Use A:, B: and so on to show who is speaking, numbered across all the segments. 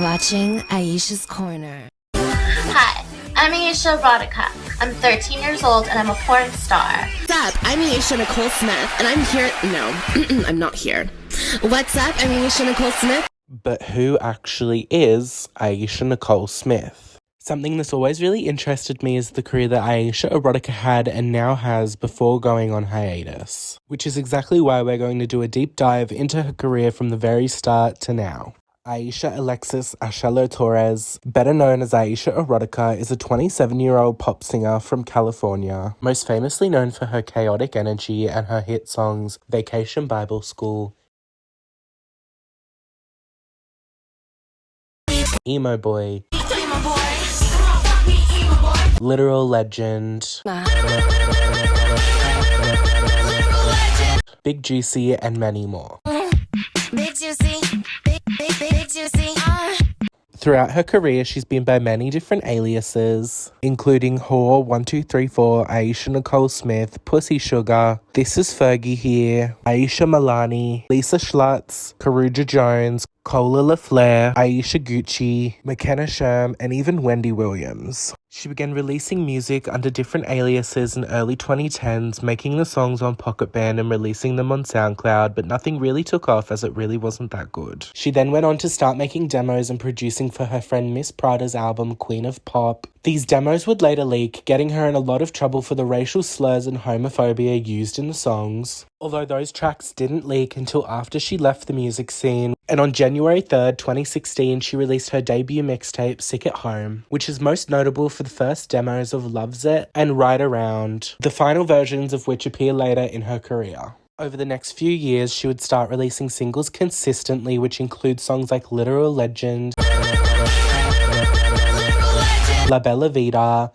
A: watching Ayesha's Corner.
B: Hi, I'm Ayesha Erotica. I'm 13 years old and I'm a porn star.
C: What's up? I'm Ayesha Nicole Smith, and I'm here. No, I'm not here. What's up? I'm Ayesha Nicole Smith.
D: But who actually is Ayesha Nicole Smith? Something that's always really interested me is the career that Ayesha Erotica had and now has before going on hiatus, which is exactly why we're going to do a deep dive into her career from the very start to now. Ayesha Alexis Ashelo Torres, better known as Ayesha Erotica, is a 27-year-old pop singer from California, most famously known for her chaotic energy and her hit songs Vacation Bible School, Emo Boy, Literal Legend, Big Juicy, and many more.
A: Big Juicy, big Juicy.
D: Throughout her career, she's been by many different aliases, including Whore1234, Ayesha Nicole Smith, Pussy Sugar, This Is Fergie Here, Ayesha Milani, Lisa Schlutz, Karuja Jones, Cola LaFleur, Ayesha Gucci, McKenna Sherm, and even Wendy Williams. She began releasing music under different aliases in early 2010s, making the songs on Pocket Band and releasing them on SoundCloud, but nothing really took off as it really wasn't that good. She then went on to start making demos and producing for her friend Miss Prada's album Queen of Pop. These demos would later leak, getting her in a lot of trouble for the racial slurs and homophobia used in the songs. Although those tracks didn't leak until after she left the music scene, and on January 3rd, 2016, she released her debut mixtape, Sick at Home, which is most notable for the first demos of Loves It and Right Around, the final versions of which appear later in her career. Over the next few years, she would start releasing singles consistently, which include songs like Literal Legend, La Bella Vita,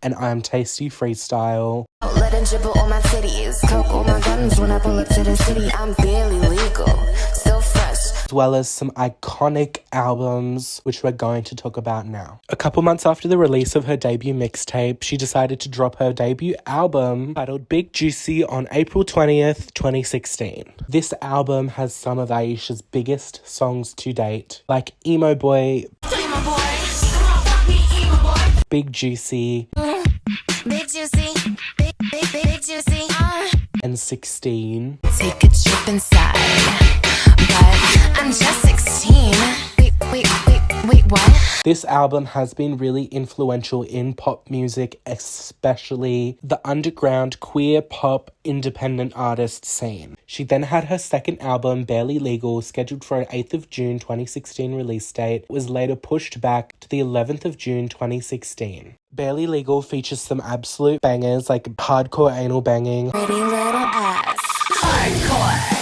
D: and I'm Tasty Freestyle,
A: Let it dribble on my titties. Coke on my guns when I pull up to the city. I'm barely legal, still fresh.
D: as well as some iconic albums, which we're going to talk about now. A couple months after the release of her debut mixtape, she decided to drop her debut album titled Big Juicy on April 20th, 2016. This album has some of Ayesha's biggest songs to date, like Emo Boy, Big Juicy,
A: Big Juicy, big Juicy.
D: and 16.
A: Take a trip inside, but I'm just 16. Wait, what?
D: This album has been really influential in pop music, especially the underground queer pop independent artist scene. She then had her second album, Barely Legal, scheduled for an 8th of June 2016 release date. It was later pushed back to the 11th of June 2016. Barely Legal features some absolute bangers like Hardcore Anal Banging,
A: Pretty little ass.
B: Hardcore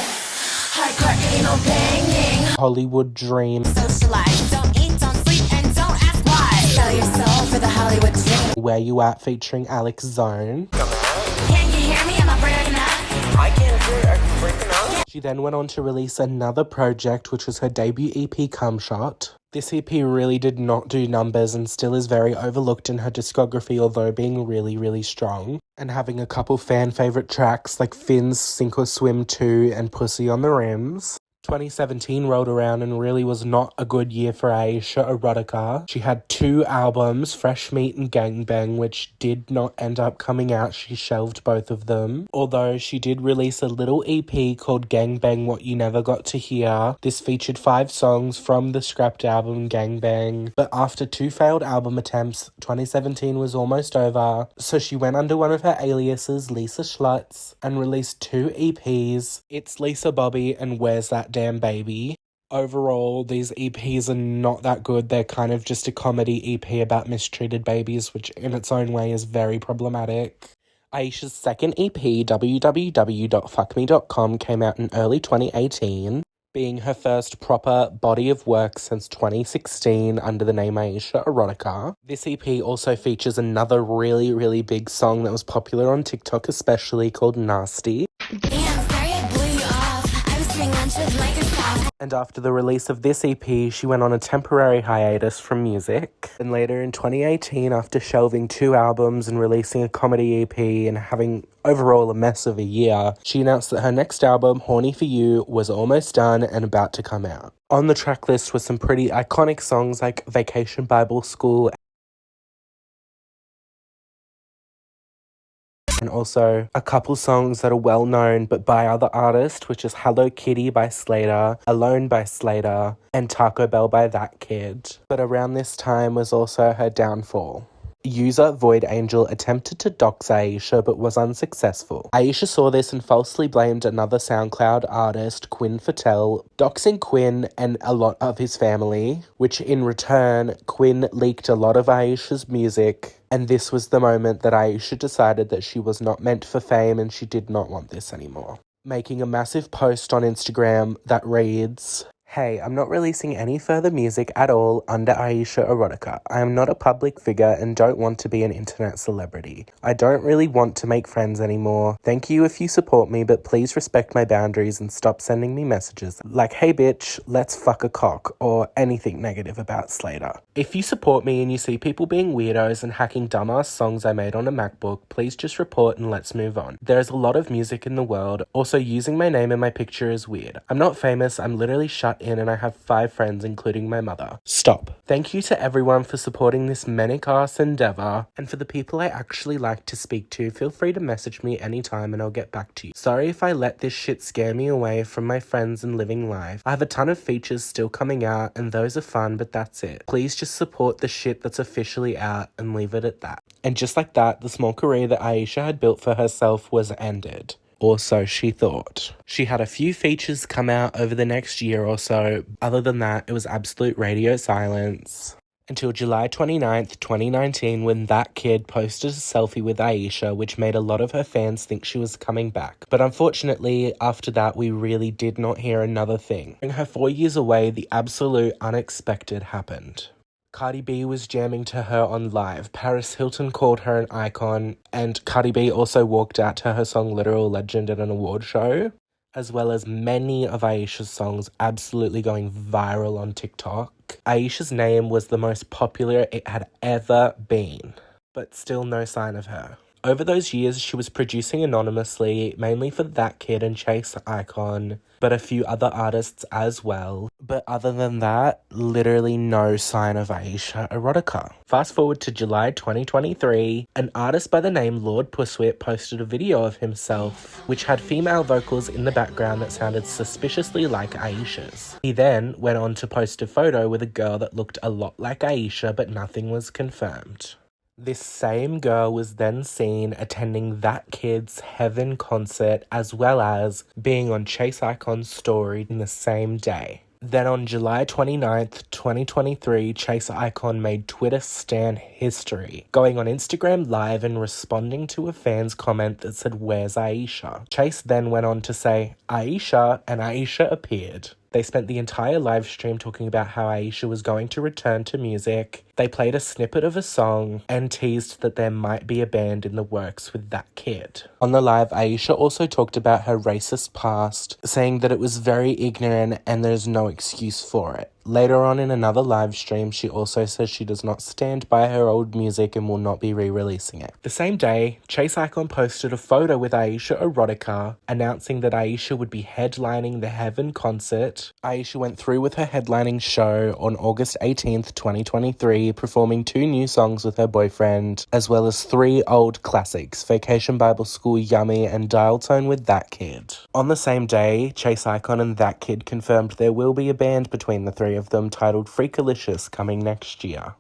B: anal banging.
D: Hollywood Dream,
A: Socialize, don't eat, don't sleep, and don't ask why. Sell your soul for the Hollywood dream.
D: Where You At featuring Alex Zone.
A: Can you hear me? Am I breaking up?
E: I can't hear it. Are you breaking up?
D: She then went on to release another project, which was her debut EP, Cum Shot. This EP really did not do numbers and still is very overlooked in her discography, although being really, really strong, and having a couple fan favourite tracks like Finn's Sink or Swim 2 and Pussy on the Rims. 2017 rolled around and really was not a good year for Ayesha Erotica. She had 2 albums, Fresh Meat and Gangbang, which did not end up coming out. She shelved both of them. Although she did release a little EP called Gangbang What You Never Got to Hear. This featured 5 songs from the scrapped album Gangbang. But after 2 failed album attempts, 2017 was almost over. So she went under one of her aliases, Lisa Schlutz, and released 2 EPs, It's Lisa Bobby and Where's That Damn Baby. Overall, these EPs are not that good. They're kind of just a comedy EP about mistreated babies, which in its own way is very problematic. Ayesha's second EP, www.fuckme.com, came out in early 2018, being her first proper body of work since 2016 under the name Ayesha Erotica. This EP also features another really, really big song that was popular on TikTok especially, called Nasty.
A: Damn, sorry I blew you off. I was doing lunch with Microsoft.
D: And after the release of this EP, she went on a temporary hiatus from music. And later in 2018, after shelving 2 albums and releasing a comedy EP and having Overall, a mess of a year, she announced that her next album, Horny For You, was almost done and about to come out. On the track list were some pretty iconic songs like Vacation Bible School and also a couple songs that are well known but by other artists, which is Hello Kitty by Slater, Alone by Slater, and Taco Bell by That Kid. But around this time was also her downfall. User Void Angel attempted to dox Ayesha but was unsuccessful. Ayesha saw this and falsely blamed another SoundCloud artist, Quinn Fattel, doxing Quinn and a lot of his family, which in return, Quinn leaked a lot of Ayesha's music, and this was the moment that Ayesha decided that she was not meant for fame and she did not want this anymore. Making a massive post on Instagram that reads, "Hey, I'm not releasing any further music at all under Ayesha Erotica. I am not a public figure and don't want to be an internet celebrity. I don't really want to make friends anymore. Thank you if you support me, but please respect my boundaries and stop sending me messages like, hey bitch, let's fuck a cock, or anything negative about Slater. If you support me and you see people being weirdos and hacking dumbass songs I made on a MacBook, please just report and let's move on. There is a lot of music in the world. Also, using my name in my picture is weird. I'm not famous, I'm literally shut in and I have 5 friends including my mother. Stop. Thank you to everyone for supporting this manic-ass endeavor, and for the people I actually like to speak to, feel free to message me anytime and I'll get back to you. Sorry if I let this shit scare me away from my friends and living life. I have a ton of features still coming out and those are fun, but that's it. Please just support the shit that's officially out and leave it at that." And just like that, the small career that Ayesha had built for herself was ended. Or so she thought. She had a few features come out over the next year or so. Other than that, it was absolute radio silence. Until July 29th, 2019, when That Kid posted a selfie with Ayesha, which made a lot of her fans think she was coming back. But unfortunately, after that, we really did not hear another thing. During her 4 years away, the absolute unexpected happened. Cardi B was jamming to her on Live. Paris Hilton called her an icon, and Cardi B also walked out to her song Literal Legend at an award show, as well as many of Ayesha's songs absolutely going viral on TikTok. Ayesha's name was the most popular it had ever been, but still no sign of her. Over those years, she was producing anonymously, mainly for That Kid and Chase Icon, but a few other artists as well. But other than that, literally no sign of Ayesha Erotica. Fast forward to July 2023, an artist by the name Lord Pusswhip posted a video of himself, which had female vocals in the background that sounded suspiciously like Ayesha's. He then went on to post a photo with a girl that looked a lot like Ayesha, but nothing was confirmed. This same girl was then seen attending That Kid's Heaven concert as well as being on Chase Icon's story in the same day. Then on July 29th, 2023, Chase Icon made Twitter stan history, going on Instagram Live and responding to a fan's comment that said, "Where's Ayesha?" Chase then went on to say, "Ayesha," and Ayesha appeared. They spent the entire live stream talking about how Ayesha was going to return to music. They played a snippet of a song and teased that there might be a band in the works with That Kid. On the live, Ayesha also talked about her racist past, saying that it was very ignorant and there's no excuse for it. Later on in another live stream, she also says she does not stand by her old music and will not be re-releasing it. The same day, Chase Icon posted a photo with Ayesha Erotica, announcing that Ayesha would be headlining the Heaven concert. Ayesha went through with her headlining show on August 18th, 2023, performing 2 new songs with her boyfriend, as well as 3 old classics, Vacation Bible School, Yummy, and Dial Tone with That Kid. On the same day, Chase Icon and That Kid confirmed there will be a band between the 3 of them titled Freakalicious coming next year.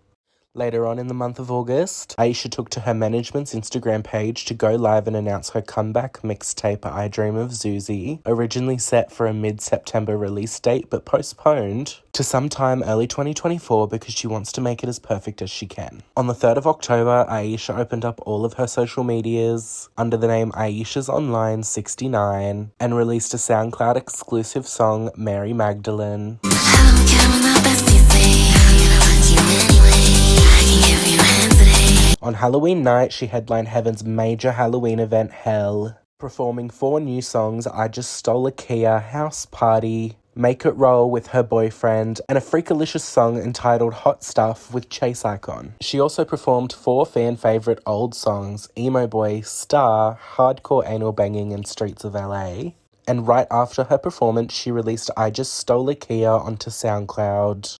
D: Later on in the month of August, Ayesha took to her management's Instagram page to go live and announce her comeback mixtape I Dream of Zuzi, originally set for a mid-September release date but postponed to sometime early 2024 because she wants to make it as perfect as she can. On the 3rd of October, Ayesha opened up all of her social medias under the name Ayesha's Online 69 and released a SoundCloud exclusive song, Mary Magdalene. On Halloween night, she headlined Heaven's major Halloween event, Hell, performing 4 new songs, I Just Stole a Kia, House Party, Make It Roll with her boyfriend, and a freakalicious song entitled Hot Stuff with Chase Icon. She also performed 4 fan favourite old songs, Emo Boy, Star, Hardcore Anal Banging, and Streets of LA. And right after her performance, she released I Just Stole a Kia onto SoundCloud.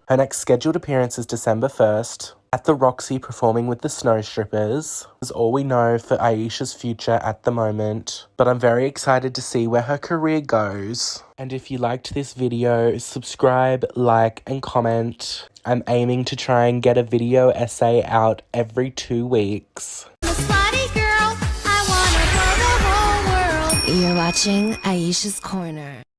D: Her next scheduled appearance is December 1st at the Roxy performing with the Snow Strippers. This is all we know for Ayesha's future at the moment, but I'm very excited to see where her career goes. And if you liked this video, subscribe, like, and comment. I'm aiming to try and get a video essay out every 2 weeks.
A: You're watching Ayesha's Corner.